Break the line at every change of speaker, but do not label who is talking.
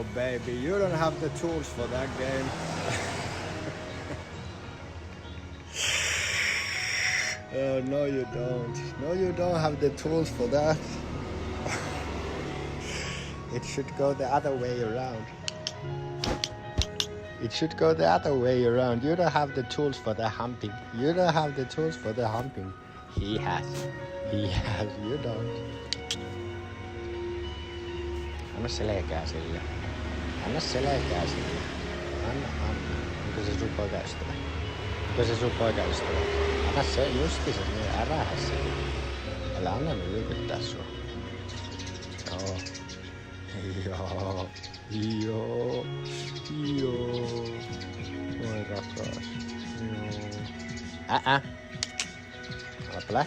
No, baby, you don't have the tools for that game. Oh, no, you don't. No, you don't have the tools for that. It should go the other way around. It should go the other way around. You don't have the tools for the humping. You don't have the tools for the humping. He has. He has. You don't. Anna selkää sille. Anna selkää sille. Anna. Onko se sun poikaystävä? Onko se sun poikaystävä? Anna se justiinsa niin, ärähä se. Älä anna nylkyttää sua. Joo. Joo. Joo. Joo. Oi rakas. Joo. Älä lähteä.